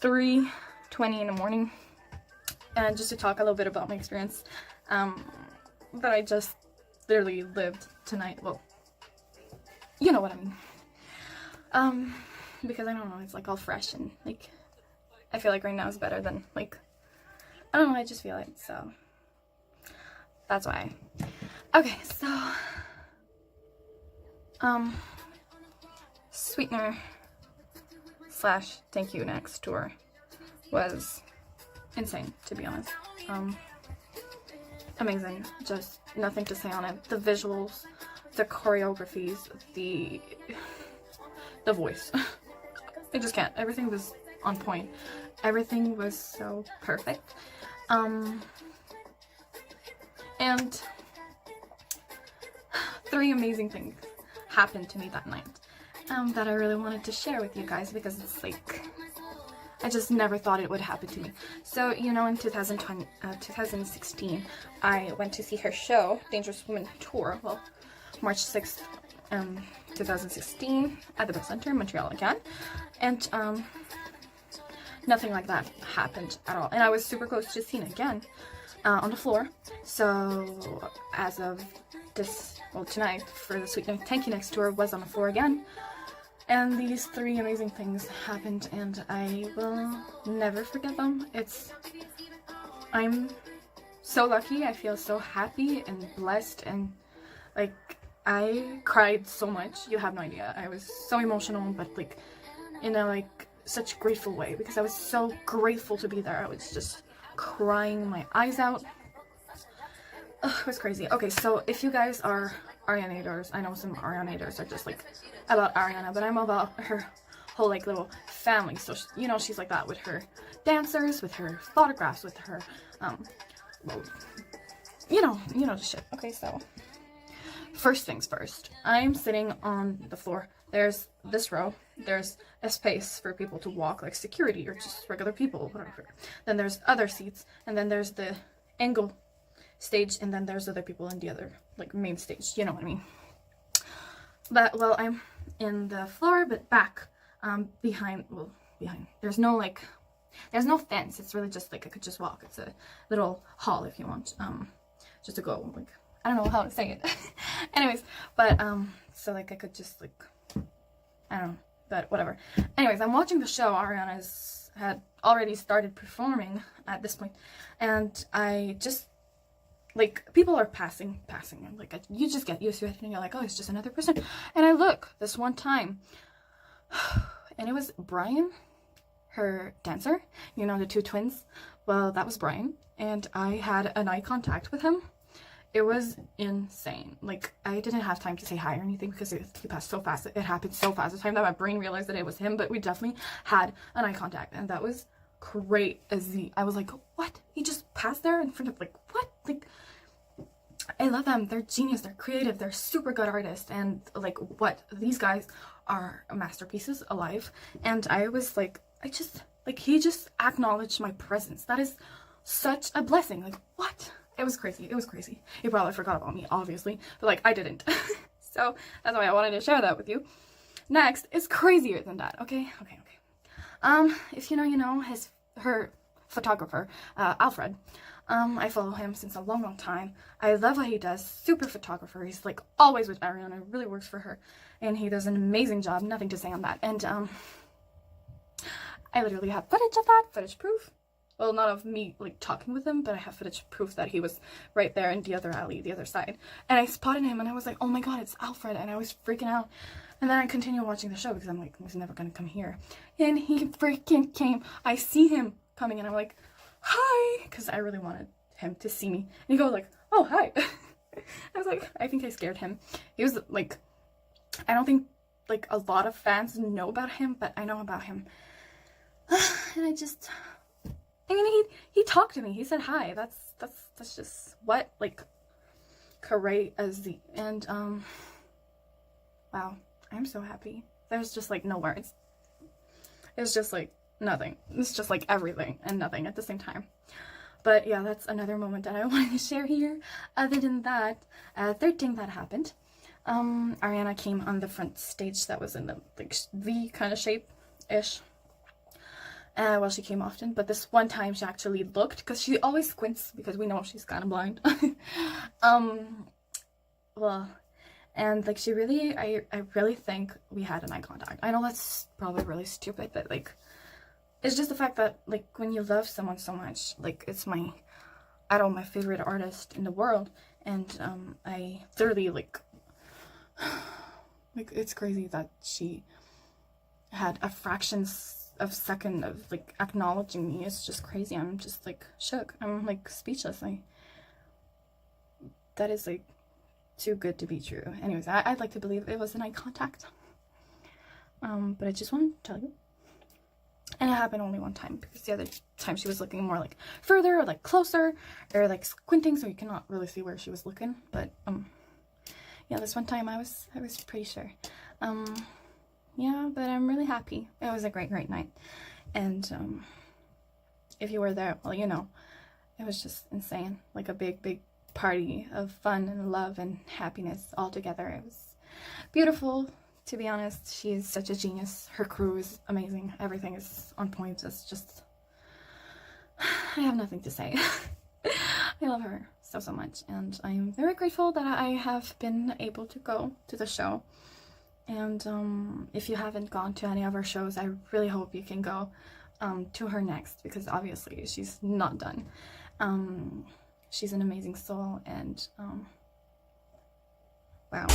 3:20 in the morning, and just to talk a little bit about my experience that I just literally lived tonight. Well, you know what I mean. Because I don't know, it's like all fresh and like I feel like right now is better than like, I don't know, I just feel it, so that's why. Okay, so Sweetener / Thank You Next tour was insane, to be honest. Amazing, just nothing to say on it. The visuals, the choreographies, the voice. I just can't. Everything was on point. Everything was so perfect. And 3 amazing things happened to me that night that I really wanted to share with you guys, because it's like, I just never thought it would happen to me. So, you know, in 2016, I went to see her show, Dangerous Woman Tour, well, March 6th, 2016, at the Bell Center in Montreal again, and nothing like that happened at all. And I was super close to seeing it again on the floor. So as of this, well, tonight, for the Sweetener Thank You Next tour, was on the floor again. And these 3 amazing things happened, and I will never forget them. I'm so lucky. I feel so happy and blessed, and like, I cried so much. You have no idea. I was so emotional, but like in a like such grateful way, because I was so grateful to be there. I was just crying my eyes out. Ugh, it was crazy. Okay, so if you guys are Arianators, I know some Arianators are just like about Ariana, but I'm about her whole like little family. So you know, she's like that with her dancers, with her photographs, with her well, you know the shit. Okay, so first things first, I'm sitting on the floor. There's this row, there's a space for people to walk, like security or just regular people, whatever. Then there's other seats, and then there's the angle stage, and then there's other people in the other like main stage, you know what I mean. But well, I'm in the floor, but back behind, there's no fence. It's really just like I could just walk. It's a little hall if you want just to go, like, I don't know how to say it. Anyways, but so like I could just like, I don't know, but whatever. Anyways, I'm watching the show. Ariana had already started performing at this point, and I just, like, people are passing, and like you just get used to it, and you're like, oh, it's just another person. And I look this one time, and it was Brian, her dancer, you know, the 2 twins. Well, that was Brian, and I had an eye contact with him. It was insane. Like, I didn't have time to say hi or anything because he passed so fast. It happened so fast. The time that my brain realized that it was him, but we definitely had an eye contact, and that was crazy. I was like, what? He just passed there in front of, like, what? Like, I love them. They're genius. They're creative. They're super good artists. And like, what? These guys are masterpieces alive. And I was like, he just acknowledged my presence. That is such a blessing. Like, what? It was crazy. It was crazy. He probably forgot about me, obviously, but like, I didn't. So that's why I wanted to share that with you. Next is crazier than that. Okay. If you know, her photographer, Alfred. I follow him since a long time. I love what he does. Super photographer. He's like always with Ariana. Really works for her, and he does an amazing job. Nothing to say on that. And I literally have footage of that. Footage proof. Well, not of me like talking with him, but I have footage proof that he was right there in the other alley, the other side. And I spotted him, and I was like, oh my god, it's Alfred, and I was freaking out. And then I continued watching the show because I'm like, he's never gonna come here. And he freaking came. I see him coming, and I'm like, hi, because I really wanted him to see me. And he goes like, oh, hi. I was like, I think I scared him. He was like, I don't think like a lot of fans know about him, but I know about him. And he talked to me. He said hi. That's just what, like, crazy. And wow, I'm so happy. There's just like no words. It's just like nothing. It's just like everything and nothing at the same time. But yeah, that's another moment that I wanted to share here. Other than that, third thing that happened, Ariana came on the front stage that was in the like V kind of shape ish, well, she came often, but this one time she actually looked, because she always squints because we know she's kind of blind. Well, and like she really, I really think we had an eye contact. I know that's probably really stupid, but like it's just the fact that like when you love someone so much, like it's my, I don't know, my favorite artist in the world, and I literally like it's crazy that she had a fraction of second of like acknowledging me. It's just crazy. I'm just like shook. I'm like speechless. That is like too good to be true. Anyways, I'd like to believe it was an eye contact. But I just wanted to tell you. And it happened only one time, because the other time she was looking more like further or like closer or like squinting, so you cannot really see where she was looking. But yeah, this one time I was pretty sure. Yeah, but I'm really happy. It was a great night. And if you were there, well, you know, it was just insane. Like a big party of fun and love and happiness all together. It was beautiful, to be honest. She's such a genius. Her crew is amazing. Everything is on point. It's just, I have nothing to say. I love her so much, and I'm very grateful that I have been able to go to the show. And if you haven't gone to any of her shows, I really hope you can go to her next, because obviously she's not done. She's an amazing soul, and wow.